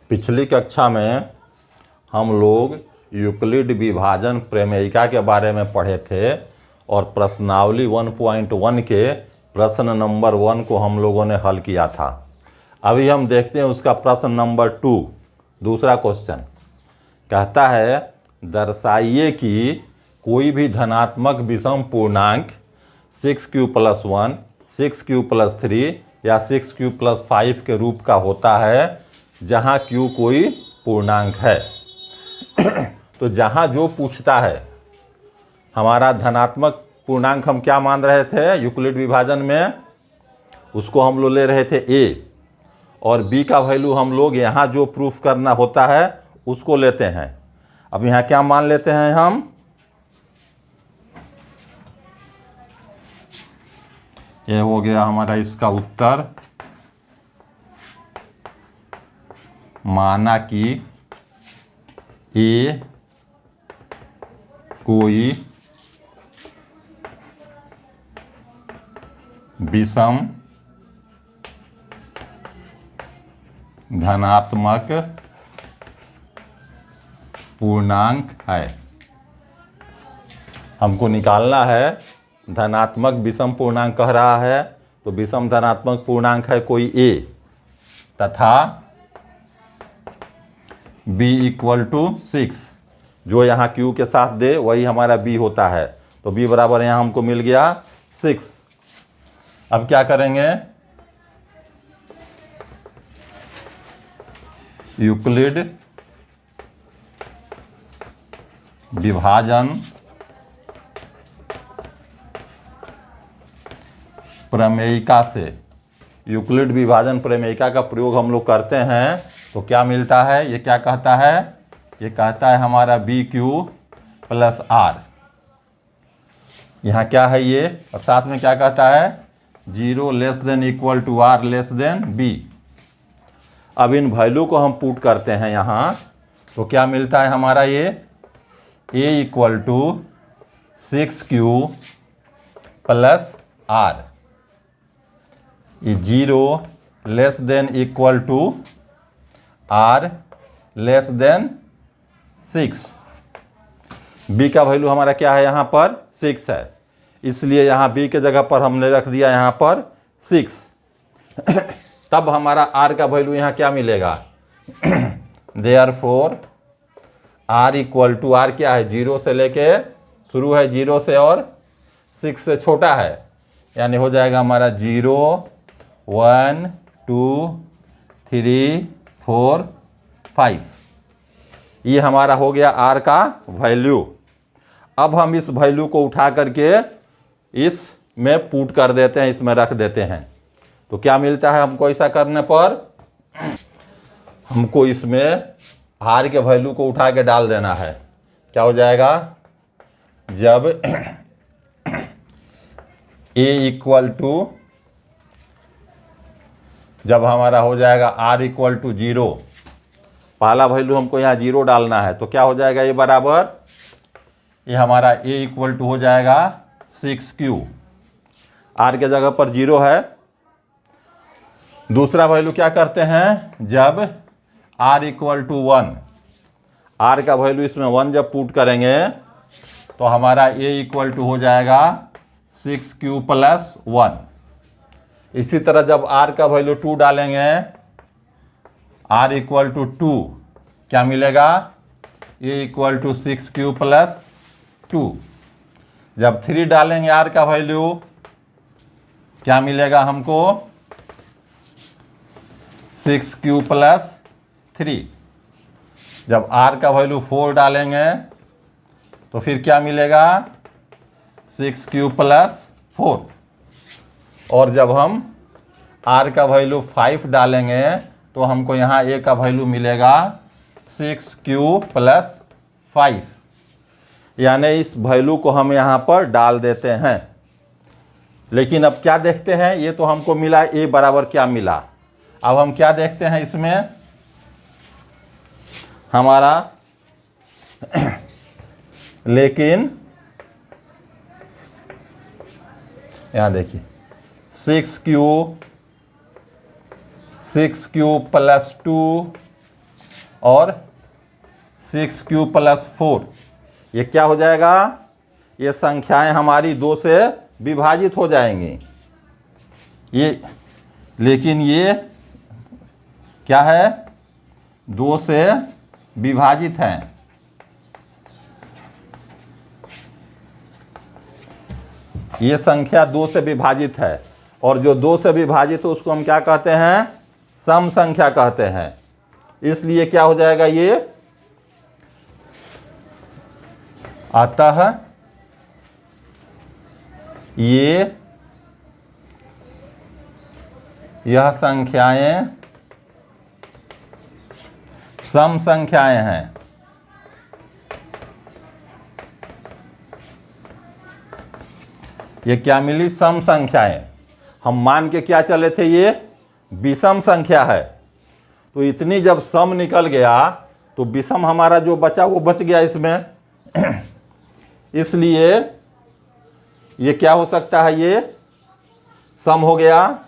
पिछली कक्षा में हम लोग यूक्लिड विभाजन प्रमेयिका के बारे में पढ़े थे और प्रश्नावली 1.1 के प्रश्न नंबर 1 को हम लोगों ने हल किया था। अभी हम देखते हैं उसका प्रश्न नंबर 2, दूसरा क्वेश्चन कहता है दर्शाइए कि कोई भी धनात्मक विषम पूर्णांक 6q+1, 6q+3 या 6q+5 के रूप का होता है जहाँ q कोई पूर्णांक है। तो जहाँ जो पूछता है, हमारा धनात्मक पूर्णांक हम क्या मान रहे थे यूक्लिड विभाजन में, उसको हम लोग ले रहे थे a, और b का वैल्यू हम लोग यहाँ जो प्रूफ करना होता है उसको लेते हैं। अब यहाँ क्या मान लेते हैं हम, ये हो गया हमारा इसका उत्तर। माना कि a कोई विषम धनात्मक पूर्णांक है। हमको निकालना है धनात्मक विषम पूर्णांक कह रहा है, तो विषम धनात्मक पूर्णांक है कोई a तथा b = 6, जो यहाँ q के साथ दे वही हमारा b होता है। तो b बराबर यहाँ हमको मिल गया 6। अब क्या करेंगे, यूक्लिड विभाजन प्रमेयिका से, यूक्लिड विभाजन प्रमेयिका का प्रयोग हम लोग करते हैं तो क्या मिलता है, ये क्या कहता है, ये कहता है हमारा BQ+R। यहाँ क्या है ये, और साथ में क्या कहता है 0 < R B। अब इन वैल्यू को हम पुट करते हैं यहाँ, तो क्या मिलता है हमारा ये A = 6Q+R। ये 0 < R 6। b का वैल्यू हमारा क्या है यहाँ पर 6 है, इसलिए यहाँ b के जगह पर हमने रख दिया यहाँ पर 6। तब हमारा r का वैल्यू यहाँ क्या मिलेगा, देयरफॉर r = क्या है, 0 से लेके शुरू है, 0 से और 6 से छोटा है, यानी हो जाएगा हमारा 0 1 2 3 4 5। ये हमारा हो गया r का वैल्यू। अब हम इस वैल्यू को उठा करके इस में पुट कर देते हैं, इसमें रख देते हैं। तो क्या मिलता है हमको, ऐसा करने पर हमको इसमें r के वैल्यू को उठा के डाल देना है। क्या हो जाएगा, जब a जब हमारा हो जाएगा r = 0, पहला वैल्यू हमको यहाँ 0 डालना है, तो क्या हो जाएगा ये बराबर, ये हमारा a = हो जाएगा 6Q, r के जगह पर 0 है। दूसरा वैल्यू क्या करते हैं, जब r = 1, r का वैल्यू इसमें 1 जब पुट करेंगे तो हमारा a = हो जाएगा 6Q+1। इसी तरह जब r का वैल्यू 2 डालेंगे, r = 2, क्या मिलेगा, a = 6Q+2। जब 3 डालेंगे r का वैल्यू, क्या मिलेगा हमको 6Q+3। जब r का वैल्यू 4 डालेंगे तो फिर क्या मिलेगा 6Q+4। और जब हम r का वैल्यू 5 डालेंगे तो हमको यहाँ a का वैल्यू मिलेगा 6Q+5। यानी इस वैल्यू को हम यहाँ पर डाल देते हैं। लेकिन अब क्या देखते हैं, ये तो हमको मिला a बराबर क्या मिला। अब हम क्या देखते हैं इसमें, हमारा लेकिन यहाँ देखिए 6Q + 2 और 6 प्लस 4, ये क्या हो जाएगा? ये संख्याएं हमारी 2 से विभाजित हो जाएंगी। ये लेकिन ये क्या है? 2 से विभाजित हैं। ये संख्या 2 से विभाजित है, और जो 2 से विभाजित है उसको हम क्या कहते हैं? सम संख्या कहते हैं। इसलिए क्या हो जाएगा ये? अतः यह संख्याएं सम संख्याएं हैं। ये क्या मिली? सम संख्याएं। हम मान के क्या चले थे? ये विषम संख्या है। तो इतनी जब सम निकल गया तो विषम हमारा जो बचा वो बच गया इसमें। इसलिए ये क्या हो सकता है? ये सम हो गया।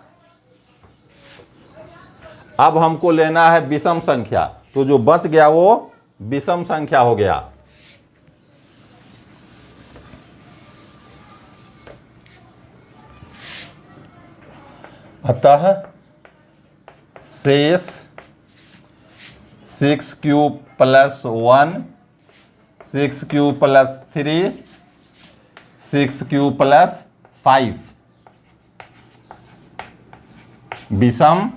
अब हमको लेना है विषम संख्या, तो जो बच गया वो विषम संख्या हो गया। अतः शेष 6 प्लस 1, 6 प्लस 3, 6 प्लस 5 विषम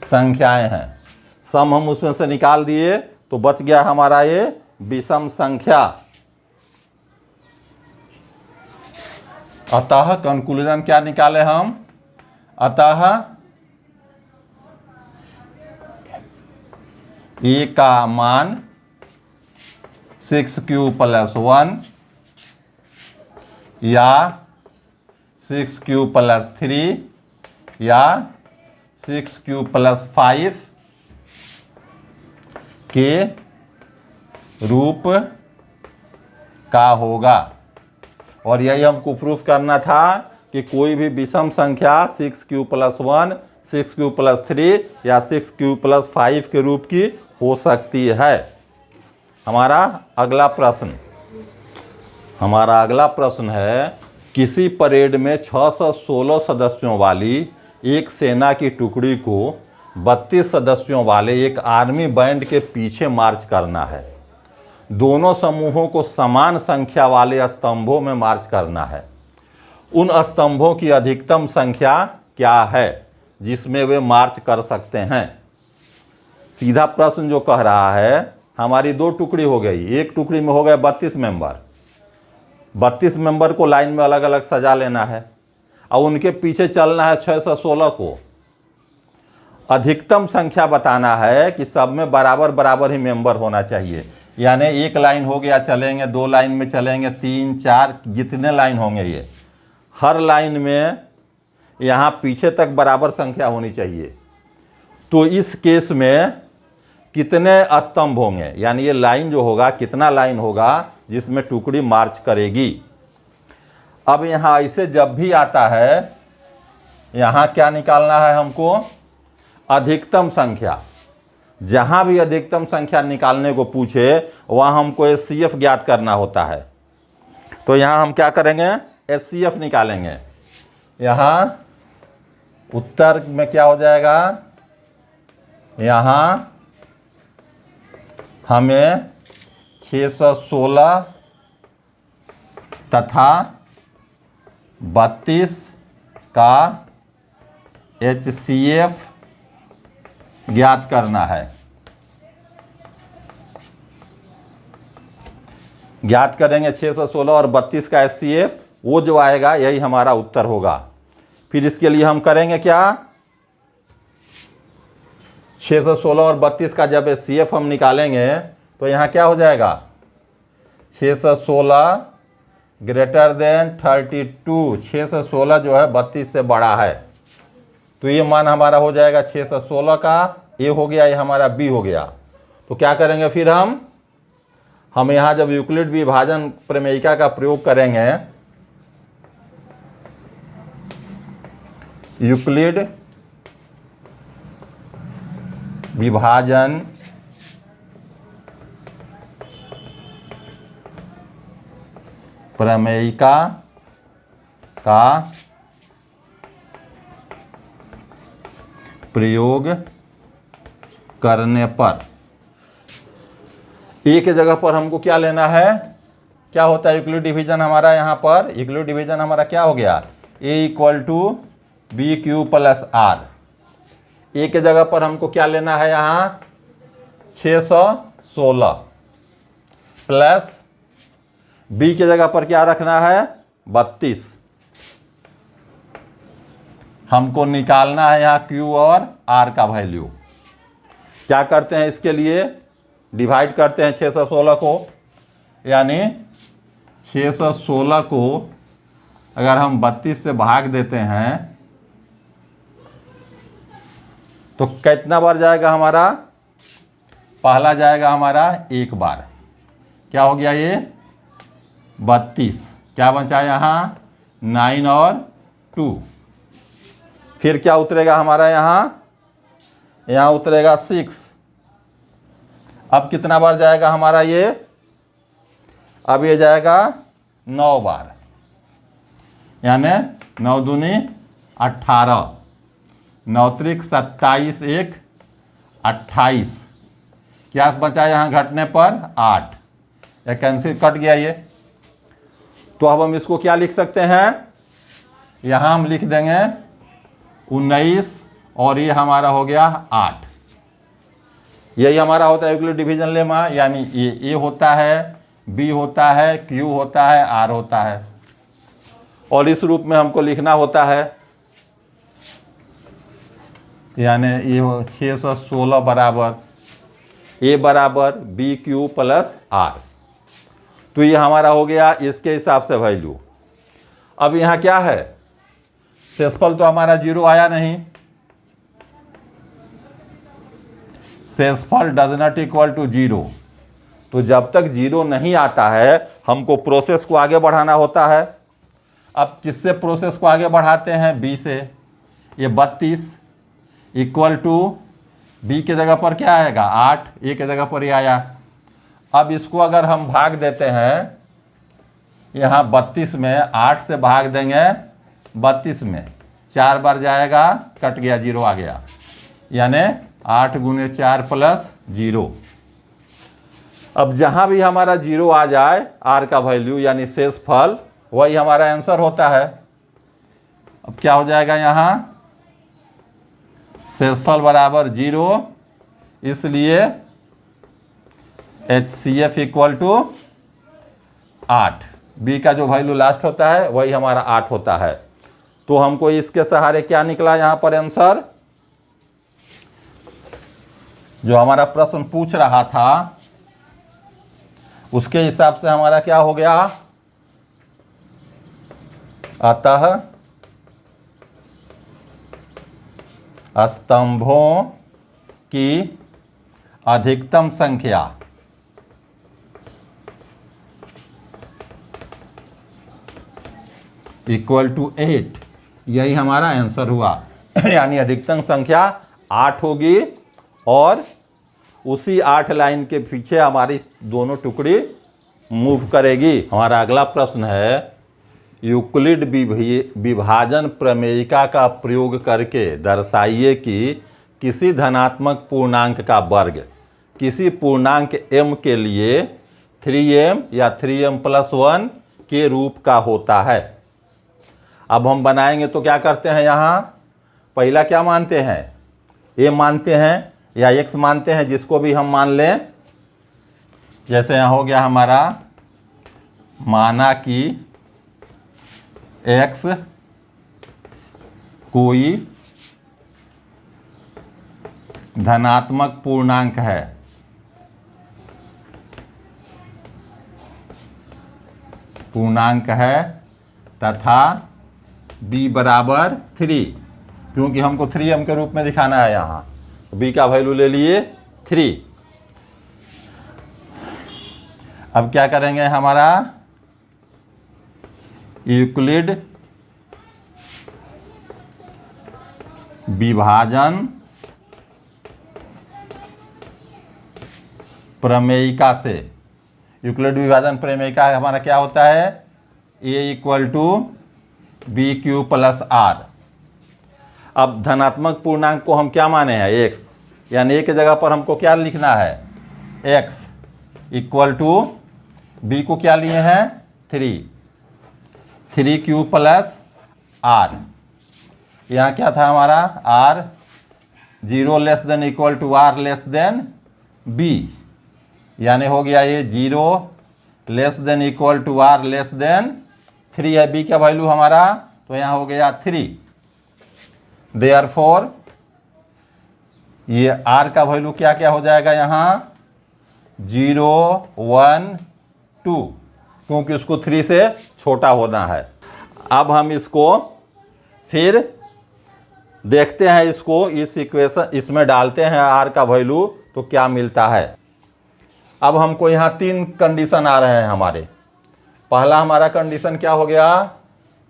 संख्याएं हैं। सम हम उसमें से निकाल दिए तो बच गया हमारा ये विषम संख्या। अतः कंक्लूजन क्या निकाले हम? अतः ए का मान 6 प्लस 1 या 6 प्लस 3 या 6 प्लस 5 के रूप का होगा। और यही हमको प्रूफ करना था कि कोई भी विषम संख्या 6 प्लस 1, 6 प्लस 3 या 6 प्लस 5 के रूप की हो सकती है। हमारा अगला प्रश्न है, किसी परेड में 616 सदस्यों वाली एक सेना की टुकड़ी को 32 सदस्यों वाले एक आर्मी बैंड के पीछे मार्च करना है। दोनों समूहों को समान संख्या वाले स्तंभों में मार्च करना है। उन स्तंभों की अधिकतम संख्या क्या है जिसमें वे मार्च कर सकते हैं? सीधा प्रश्न जो कह रहा है, हमारी 2 टुकड़ी हो गई, एक टुकड़ी में हो गए 32 मेंबर। 32 मेंबर को लाइन में अलग अलग सजा लेना है और उनके पीछे चलना है 616 को। अधिकतम संख्या बताना है कि सब में बराबर बराबर ही मेंबर होना चाहिए। यानी एक लाइन हो गया, चलेंगे 2 लाइन में चलेंगे, 3 4 जितने लाइन होंगे ये हर लाइन में यहाँ पीछे तक बराबर संख्या होनी चाहिए। तो इस केस में कितने स्तंभ होंगे, यानी ये लाइन जो होगा कितना लाइन होगा जिसमें टुकड़ी मार्च करेगी। अब यहाँ ऐसे जब भी आता है, यहाँ क्या निकालना है हमको? अधिकतम संख्या। जहाँ भी अधिकतम संख्या निकालने को पूछे वहाँ हमको एचसीएफ ज्ञात करना होता है। तो यहाँ हम क्या करेंगे? एचसीएफ निकालेंगे। यहाँ उत्तर में क्या हो जाएगा? यहाँ हमें 616 तथा 32 का एचसीएफ ज्ञात करना है। ज्ञात करेंगे 616 और 32 का एचसीएफ, वो जो आएगा यही हमारा उत्तर होगा। फिर इसके लिए हम करेंगे क्या? 616 और 32 का जब एचसीएफ हम निकालेंगे तो यहाँ क्या हो जाएगा? 616 ग्रेटर देन 32। 616 जो है 32 से बड़ा है, तो ये मान हमारा हो जाएगा 616 का ए हो गया, ये हमारा बी हो गया। तो क्या करेंगे फिर हम यहाँ जब यूक्लिड विभाजन प्रमेयिका का प्रयोग करेंगे, यूक्लिड विभाजन प्रमेयिका का प्रयोग करने पर ए के जगह पर हमको क्या लेना है, क्या होता है यूक्लिड डिवीजन हमारा, यहाँ पर यूक्लिड डिवीजन हमारा क्या हो गया, A equal to B Q plus R. A के जगह पर हमको क्या लेना है यहाँ 616 प्लस बी के जगह पर क्या रखना है 32। हमको निकालना है यहाँ Q और R का वैल्यू। क्या करते हैं इसके लिए, डिवाइड करते हैं 616 को, यानी 616 को अगर हम 32 से भाग देते हैं तो कितना बार जाएगा हमारा, पहला जाएगा हमारा एक बार, क्या हो गया ये 32, क्या बचा यहाँ 9 और 2, फिर क्या उतरेगा हमारा यहाँ उतरेगा 6। अब कितना बार जाएगा हमारा ये, अब ये जाएगा 9 बार, यानी 9 दूनी 18, 9 त्रिक 27, 1 28, क्या बचा यहाँ घटने पर 8, या कैंसिल कट गया ये। तो अब हम इसको क्या लिख सकते हैं, यहाँ हम लिख देंगे 19 और ये हमारा हो गया 8। यही हमारा होता है यूक्लिड डिवीजन लेमा, यानी ये ए होता है, बी होता है, क्यू होता है, आर होता है, और इस रूप में हमको लिखना होता है, यानी ये 616 बराबर ए बराबर बी क्यू प्लस आर। तो ये हमारा हो गया इसके हिसाब से वैल्यू। अब यहाँ क्या है, शेषफल तो हमारा 0 आया नहीं, शेषफल डज नॉट इक्वल टू 0। तो जब तक 0 नहीं आता है हमको प्रोसेस को आगे बढ़ाना होता है। अब किससे प्रोसेस को आगे बढ़ाते हैं, बी से। ये 32 इक्वल टू बी के जगह पर क्या आएगा 8, ए के जगह पर ही आया। अब इसको अगर हम भाग देते हैं, यहाँ 32 में 8 से भाग देंगे 32 में 4 बार जाएगा, कट गया 0 आ गया, यानी 8 गुने 4 प्लस 0। अब जहाँ भी हमारा 0 आ जाए आर का वैल्यू यानी शेषफल, वही हमारा आंसर होता है। अब क्या हो जाएगा यहाँ शेषफल बराबर 0, इसलिए HCF इक्वल टू 8। बी का जो वैल्यू लास्ट होता है वही हमारा 8 होता है। तो हमको इसके सहारे क्या निकला यहाँ पर आंसर, जो हमारा प्रश्न पूछ रहा था उसके हिसाब से हमारा क्या हो गया, अतः स्तंभों की अधिकतम संख्या इक्वल टू 8, यही हमारा आंसर हुआ। यानी अधिकतम संख्या 8 होगी और उसी 8 लाइन के पीछे हमारी दोनों टुकड़ी मूव करेगी। हमारा अगला प्रश्न है, यूक्लिड विभाजन प्रमेयिका का प्रयोग करके दर्शाइए कि किसी धनात्मक पूर्णांक का वर्ग किसी पूर्णांक m के लिए 3m या 3m+1 के रूप का होता है। अब हम बनाएंगे तो क्या करते हैं, यहाँ पहला क्या मानते हैं, a मानते हैं या x मानते हैं, जिसको भी हम मान लें। जैसे यहाँ हो गया हमारा, माना कि x कोई धनात्मक पूर्णांक है, तथा b बराबर 3, क्योंकि हमको 3m के रूप में दिखाना है। यहाँ b का वैल्यू ले लिए 3। अब क्या करेंगे, हमारा यूक्लिड विभाजन प्रमेयिका से। यूक्लिड विभाजन प्रमेयिका हमारा क्या होता है, A equal to B Q plus R. अब धनात्मक पूर्णांक को हम क्या माने हैं, एक्स, यानी ए की जगह पर हमको क्या लिखना है, एक्स इक्वल टू बी को क्या लिए हैं, 3 क्यू प्लस आर। यहाँ क्या था हमारा, R 0 less than equal to R less than B, यानी हो गया ये 0 less than equal to R less than 3 है, बी का वैल्यू हमारा, तो यहाँ हो गया 3। देयरफॉर ये आर का वैल्यू क्या क्या हो जाएगा यहाँ, 0 1 2, क्योंकि उसको 3 से छोटा होना है। अब हम इसको फिर देखते हैं, इसको इस इक्वेशन इसमें डालते हैं आर का वैल्यू तो क्या मिलता है। अब हमको यहाँ 3 कंडीशन आ रहे हैं हमारे। पहला हमारा कंडीशन क्या हो गया,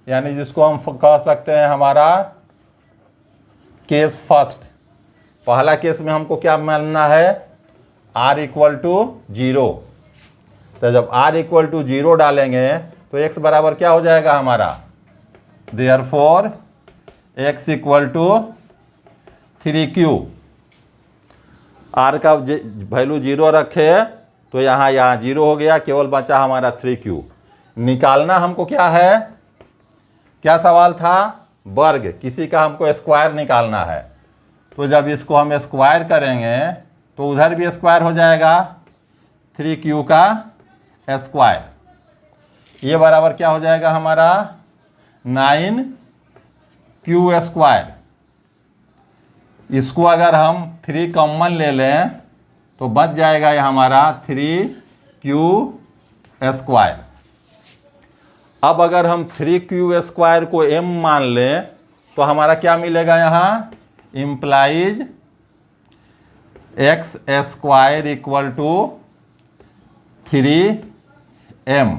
यानी जिसको हम कह सकते हैं हमारा केस फर्स्ट। पहला केस में हमको क्या मानना है, आर इक्वल टू 0। तो जब आर इक्वल टू 0 डालेंगे तो एक्स बराबर क्या हो जाएगा हमारा, therefore X equal to 3q। R का वैल्यू 0 रखे तो यहाँ 0 हो गया, केवल बचा हमारा 3q। निकालना हमको क्या है, क्या सवाल था, वर्ग, किसी का हमको स्क्वायर निकालना है। तो जब इसको हम स्क्वायर करेंगे तो उधर भी स्क्वायर हो जाएगा, 3q का स्क्वायर, ये बराबर क्या हो जाएगा हमारा 9q स्क्वायर। इसको अगर हम 3 कॉमन ले लें तो बच जाएगा ये हमारा 3q स्क्वायर। अब अगर हम 3q स्क्वायर को m मान लें तो हमारा क्या मिलेगा यहाँ, implies X square equal to 3m।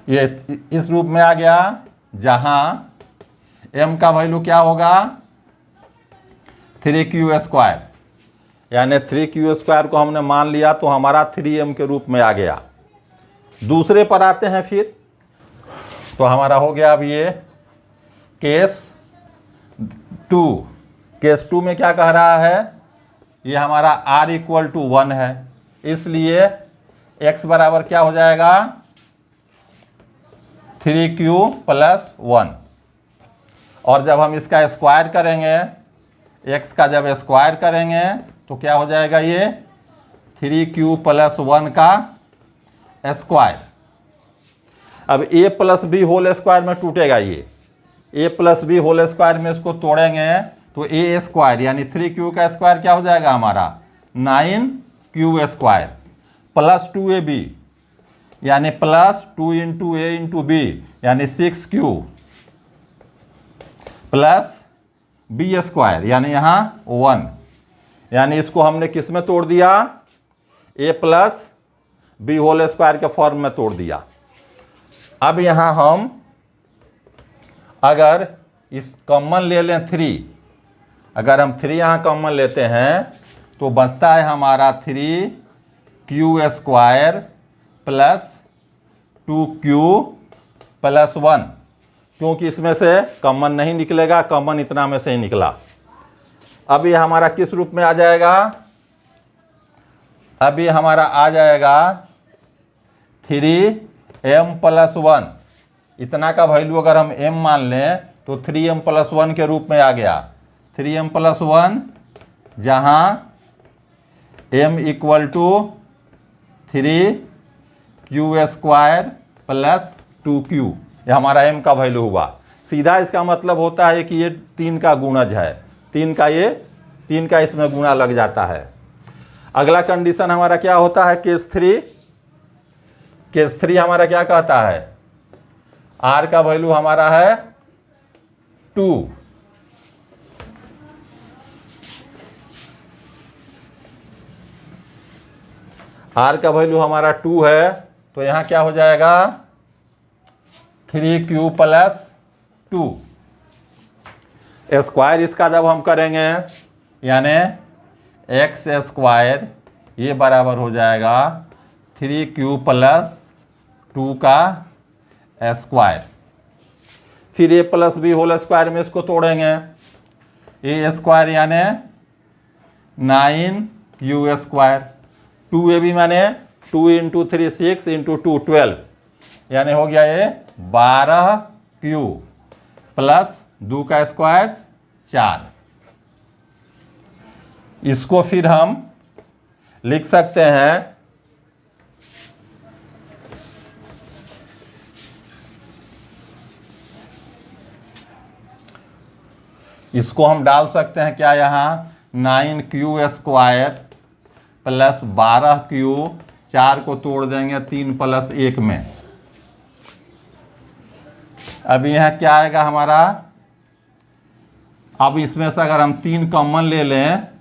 ये इस रूप में आ गया, जहाँ m का वैल्यू क्या होगा 3q स्क्वायर, यानी 3q स्क्वायर को हमने मान लिया तो हमारा 3m के रूप में आ गया। दूसरे पर आते हैं फिर, तो हमारा हो गया अब ये केस 2। केस 2 में क्या कह रहा है, ये हमारा r इक्वल टू 1 है, इसलिए x बराबर क्या हो जाएगा 3q प्लस 1। और जब हम इसका स्क्वायर करेंगे, x का जब स्क्वायर करेंगे तो क्या हो जाएगा ये 3q प्लस 1 का स्क्वायर। अब a plus B whole square में टूटेगा, ये a plus B whole square में इसको तोड़ेंगे तो a स्क्वायर यानी 3q का स्क्वायर क्या हो जाएगा हमारा 9q स्क्वायर प्लस 2ab, यानी plus 2 into a into B, यानी 6q प्लस b स्क्वायर, यानी यहाँ 1, यानी इसको हमने किस में तोड़ दिया, a plus B whole square के फॉर्म में तोड़ दिया। अब यहाँ हम अगर इस कॉमन ले लें 3, अगर हम 3 यहाँ कॉमन लेते हैं तो बचता है हमारा 3q square plus 2q plus 1, क्योंकि इसमें से कॉमन नहीं निकलेगा, कॉमन इतना में से ही निकला। अब ये हमारा किस रूप में आ जाएगा, अब ये हमारा आ जाएगा 3m प्लस 1। इतना का वैल्यू अगर हम m मान लें तो 3m प्लस 1 के रूप में आ गया, 3m प्लस 1, जहाँ m equal to 3q square plus 2q, ये हमारा m का वैल्यू हुआ। सीधा इसका मतलब होता है कि ये 3 का गुणज है, 3 का इसमें गुणा लग जाता है। अगला कंडीशन हमारा क्या होता है, केस 3। केस 3 हमारा क्या कहता है, r का वैल्यू हमारा है 2, r का वैल्यू हमारा 2 है, तो यहाँ क्या हो जाएगा 3q प्लस 2 स्क्वायर। इसका जब हम करेंगे यानी x स्क्वायर ये बराबर हो जाएगा 3q प्लस 2 का स्क्वायर। फिर a plus B whole square में इसको तोड़ेंगे, a स्क्वायर यानी 9q स्क्वायर, 2ab माने 2 इंटू 3 6 इंटू 2 12, यानी हो गया ये 12q प्लस 2 का स्क्वायर 4। इसको फिर हम लिख सकते हैं इसको हम डाल सकते हैं क्या यहाँ 9q स्क्वायर प्लस 12q, 4 को तोड़ देंगे 3 प्लस 1 में। अब यहाँ क्या आएगा हमारा, अब इसमें से अगर हम 3 कॉमन ले लें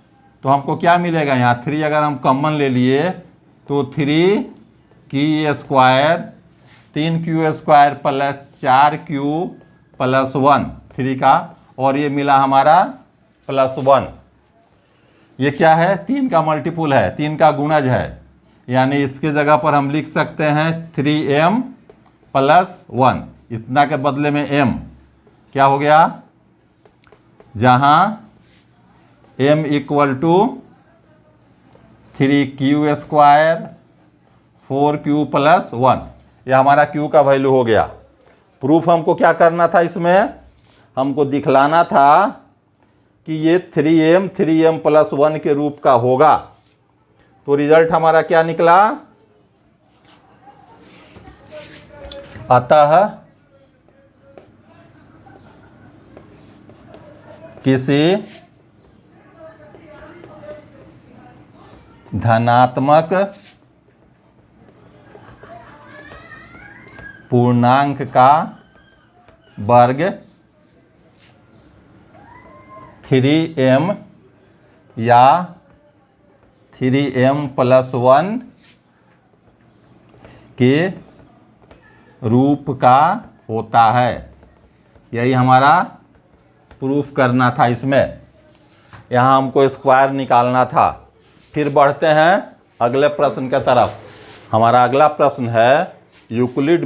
तो हमको क्या मिलेगा, यहाँ 3 अगर हम कॉमन ले लिए तो 3q square 3q square plus 4q plus 1 3 का, और ये मिला हमारा प्लस 1। ये क्या है, 3 का मल्टीपुल है, 3 का गुणज है, यानी इसके जगह पर हम लिख सकते हैं 3m प्लस 1। इतना के बदले में m क्या हो गया, जहाँ m equal to 3q square 4q plus 1, यह हमारा q का वैल्यू हो गया। प्रूफ हमको क्या करना था, इसमें हमको दिखलाना था कि ये 3m प्लस 1 के रूप का होगा। तो रिजल्ट हमारा क्या निकला, अतः किसी धनात्मक पूर्णांक का वर्ग 3m या 3m प्लस 1 के रूप का होता है। यही हमारा प्रूफ करना था। इसमें यहाँ हमको स्क्वायर निकालना था। फिर बढ़ते हैं अगले प्रश्न के तरफ। हमारा अगला प्रश्न है, यूक्लिड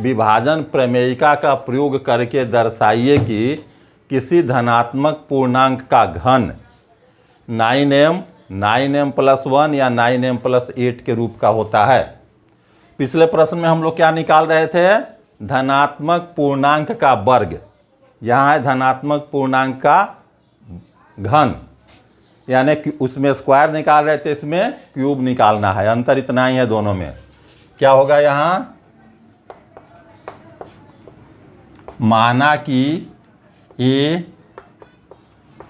विभाजन प्रमेयिका का प्रयोग करके दर्शाइए कि किसी धनात्मक पूर्णांक का घन 9m प्लस 1 या 9m प्लस 8 के रूप का होता है। पिछले प्रश्न में हम लोग क्या निकाल रहे थे, धनात्मक पूर्णांक का वर्ग। यहाँ है धनात्मक पूर्णांक का घन, यानी कि उसमें स्क्वायर निकाल रहे थे, इसमें क्यूब निकालना है। अंतर इतना ही है दोनों में। क्या होगा यहाँ, माना कि ए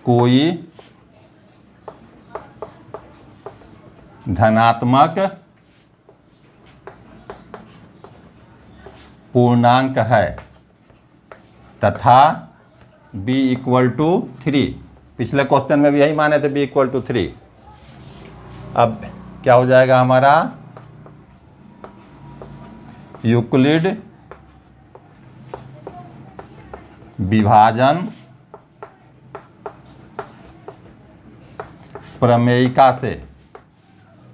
कोई धनात्मक पूर्णांक है तथा b इक्वल टू 3। पिछले क्वेश्चन में भी यही माने थे, b इक्वल टू 3। अब क्या हो जाएगा हमारा, यूक्लिड विभाजन प्रमेयिका से,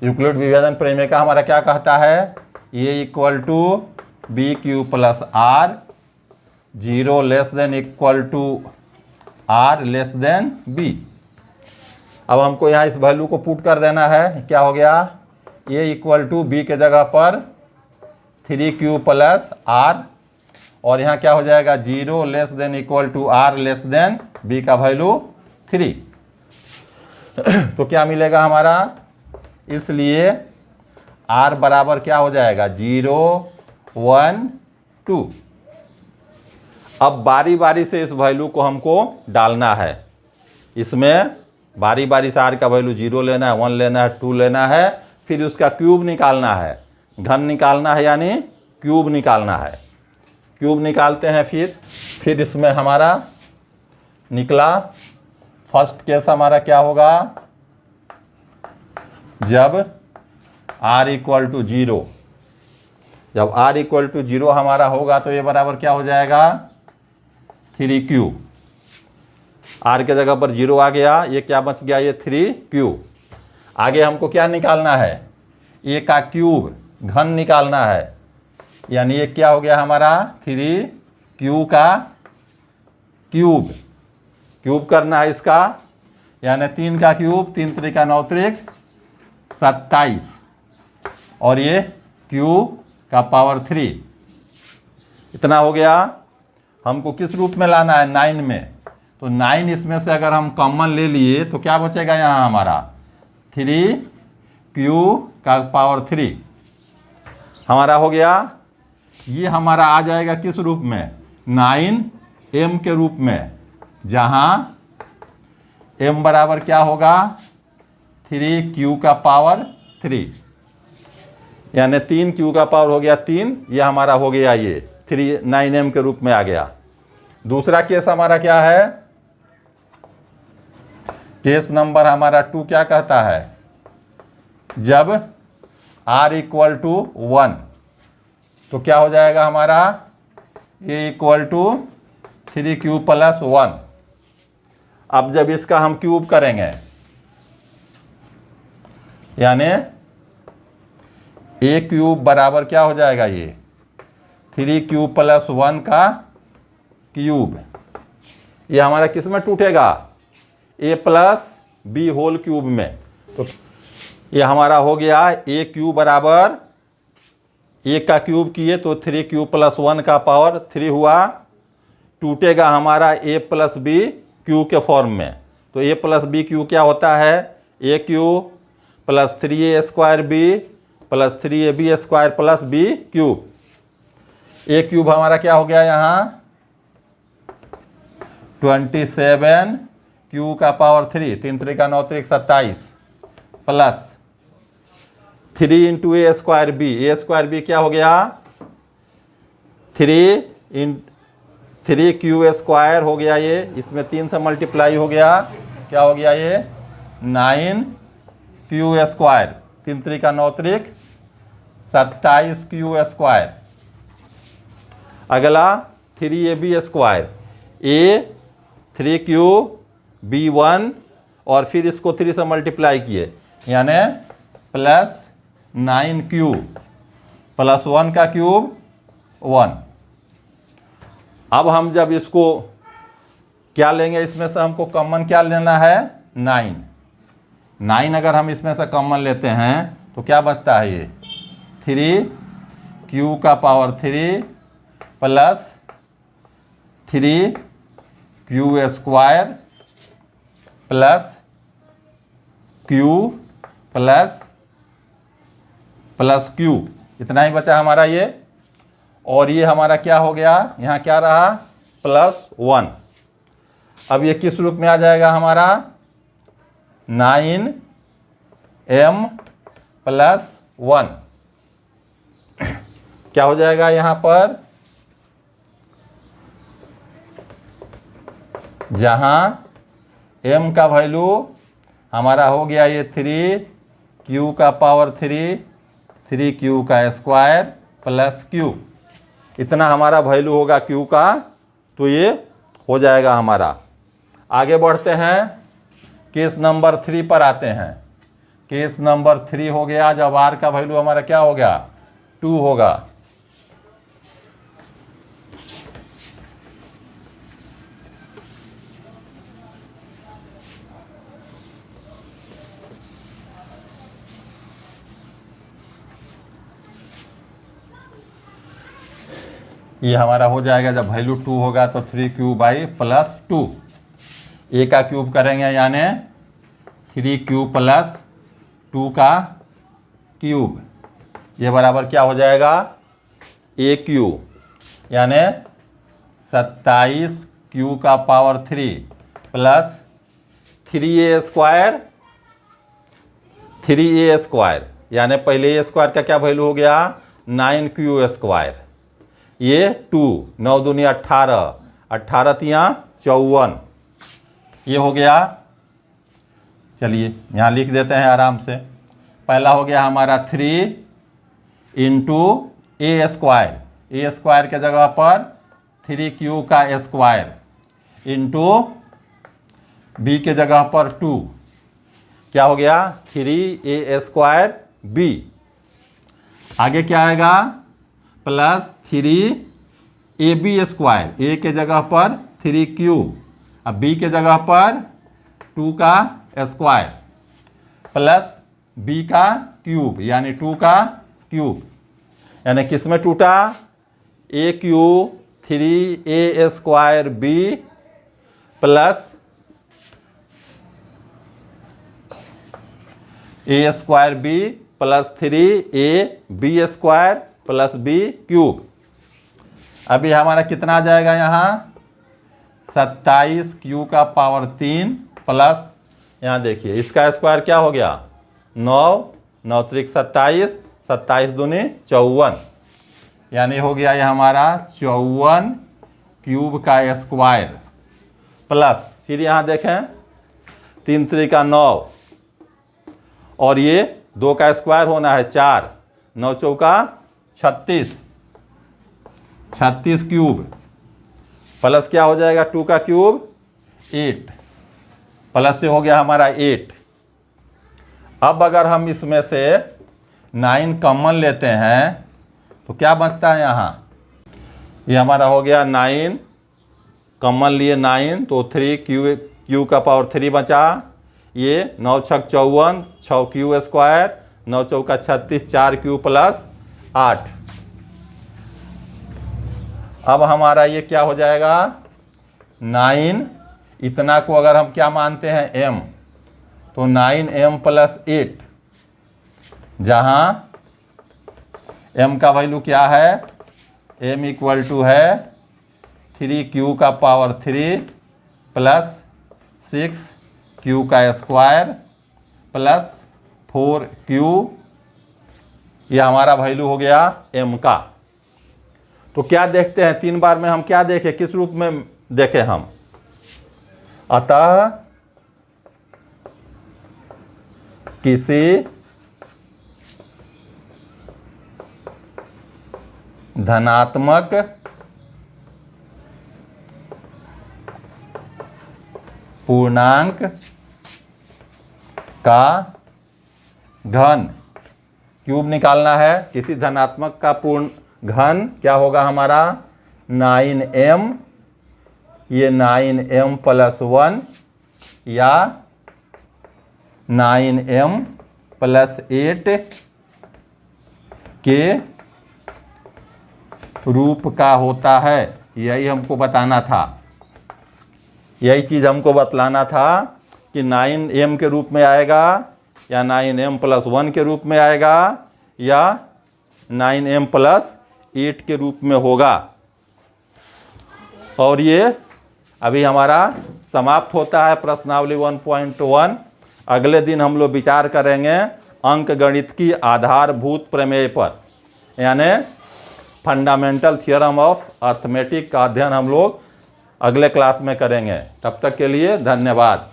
यूक्लिड विभाजन प्रमेयिका हमारा क्या कहता है, A equal to B Q plus R, 0 less than equal to R less than B. अब हमको यहाँ इस वैल्यू को पुट कर देना है। क्या हो गया, ए इक्वल टू बी के जगह पर 3q प्लस आर, और यहाँ क्या हो जाएगा 0 less than equal to R less than B का वैल्यू 3। तो क्या मिलेगा हमारा, इसलिए आर बराबर क्या हो जाएगा 0 1 2। अब बारी बारी से इस वैल्यू को हमको डालना है। इसमें बारी बारी से आर का वैल्यू 0 लेना है, 1 लेना है, 2 लेना है, फिर उसका क्यूब निकालना है, घन निकालना है, यानी क्यूब निकालना है। क्यूब निकालते हैं। फिर इसमें हमारा निकला, फर्स्ट केस हमारा क्या होगा, जब r इक्वल टू 0, जब r इक्वल टू 0 हमारा होगा तो ये बराबर क्या हो जाएगा 3q। r के जगह पर 0 आ गया, ये क्या बच गया, ये 3q। आगे हमको क्या निकालना है, ए का क्यूब घन निकालना है, यानी ये क्या हो गया हमारा 3q का क्यूब करना है इसका, यानी 3 का क्यूब 3 त्रिका 9 त्रिक 27 और ये q का पावर 3 इतना हो गया। हमको किस रूप में लाना है 9 में, तो 9 इसमें से अगर हम कॉमन ले लिए तो क्या बचेगा यहाँ हमारा 3q का पावर 3 हमारा हो गया। ये हमारा आ जाएगा किस रूप में 9m के रूप में, जहाँ m बराबर क्या होगा 3q का पावर 3, यानी 3q का पावर हो गया 3, ये हमारा हो गया ये 9m के रूप में आ गया। दूसरा केस हमारा क्या है, केस नंबर हमारा 2 क्या कहता है, जब r इक्वल टू 1 तो क्या हो जाएगा हमारा a equal to 3q plus 1। अब जब इसका हम क्यूब करेंगे, यानी a क्यूब बराबर क्या हो जाएगा ये 3q प्लस 1 का क्यूब, ये हमारा किस में टूटेगा a plus b whole cube में। तो ये हमारा हो गया a क्यूब बराबर a का क्यूब किए तो 3q प्लस 1 का पावर 3 हुआ, टूटेगा हमारा a प्लस b क्यू के फॉर्म में। तो a प्लस b क्यू क्या होता है a cube plus 3a square b plus 3ab square plus b cube. a cube हमारा क्या हो गया यहाँ 27q का पावर 3 3 त्रिका 9 त्रिक 27 प्लस 3 इंटू ए स्क्वायर बी क्या हो गया 3q स्क्वायर हो गया, ये इसमें 3 से मल्टीप्लाई हो गया, क्या हो गया ये 9q स्क्वायर 3 त्रिका 9 त्रिक 27q स्क्वायर। अगला 3ab square a 3q b1 और फिर इसको 3 से मल्टीप्लाई किए, यानी प्लस 9q प्लस 1 का क्यूब 1। अब हम जब इसको क्या लेंगे, इसमें से हमको कॉमन क्या लेना है 9 अगर हम इसमें से कॉमन लेते हैं तो क्या बचता है ये 3q का power 3 plus 3q square plus q plus q, इतना ही बचा हमारा ये। और ये हमारा क्या हो गया, यहाँ क्या रहा प्लस 1। अब ये किस रूप में आ जाएगा हमारा 9m प्लस 1 क्या हो जाएगा यहाँ पर, जहाँ m का वैल्यू हमारा हो गया ये 3q का पावर 3q का स्क्वायर प्लस q, इतना हमारा वैल्यू होगा q का, तो ये हो जाएगा हमारा। आगे बढ़ते हैं, केस नंबर 3 पर आते हैं। केस नंबर 3 हो गया जब r का वैल्यू हमारा क्या हो गया 2 होगा। ये हमारा हो जाएगा जब वैल्यू 2 होगा तो 3q बाई प्लस 2, a का क्यूब करेंगे यानी 3q प्लस 2 का क्यूब, ये बराबर क्या हो जाएगा a क्यूब, यानी 27q का पावर 3 प्लस 3a स्क्वायर, यानी पहले a स्क्वायर का क्या वैल्यू हो गया 9q स्क्वायर, ये 2 9 दूनी 18 18 तिया 54, ये हो गया। चलिए यहाँ लिख देते हैं आराम से। पहला हो गया हमारा 3 इंटू ए स्क्वायर के जगह पर 3q का स्क्वायर इंटू b के जगह पर 2, क्या हो गया 3a² b। आगे क्या आएगा प्लस 3ab², a के जगह पर 3³ अब b के जगह पर 2 का स्क्वायर प्लस b का क्यूब यानी 2 का क्यूब, यानी किस में टूटा a³ 3a² b plus a² b plus 3ab² plus b³ अभी हमारा कितना आ जाएगा यहाँ 27 का पावर 3 प्लस यहाँ देखिए इसका स्क्वायर क्या हो गया 9, 9 त्रिक 27, 27 दूनी 54, यानी हो गया ये हमारा 54³ का स्क्वायर प्लस फिर यहाँ देखें 3 त्रिका 9 और ये 2 का स्क्वायर होना है 4, 9 चौका 36, 36³ प्लस क्या हो जाएगा 2 का क्यूब 8 प्लस से हो गया हमारा 8। अब अगर हम इसमें से 9 कॉमन लेते हैं तो क्या बचता है यहाँ, ये हमारा हो गया 9 कॉमन लिए 9 तो 3 का पावर 3 बचा, ये 9 छक 54, 6 9 चौका 36, 4 प्लस 8। अब हमारा ये क्या हो जाएगा 9, इतना को अगर हम क्या मानते हैं m तो 9m प्लस 8, जहाँ m का वैल्यू क्या है m इक्वल टू है 3q का पावर 3 प्लस 6q का स्क्वायर प्लस 4q, ये हमारा वैल्यू हो गया m का। तो क्या देखते हैं 3 बार में हम क्या देखें, किस रूप में देखें हम, अतः किसी धनात्मक पूर्णांक का घन, क्यूब निकालना है, किसी धनात्मक का पूर्ण घन क्या होगा हमारा 9m, ये 9m प्लस 1 या 9m प्लस 8 के रूप का होता है। यही हमको बताना था, यही चीज़ हमको बतलाना था कि 9m के रूप में आएगा या 9m प्लस 1 के रूप में आएगा या 9m प्लस 8 के रूप में होगा। और ये अभी हमारा समाप्त होता है प्रश्नावली 1.1। अगले दिन हम लोग विचार करेंगे अंकगणित की आधारभूत प्रमेय पर, यानी फंडामेंटल थ्योरम ऑफ अर्थमेटिक का अध्ययन हम लोग अगले क्लास में करेंगे। तब तक के लिए धन्यवाद।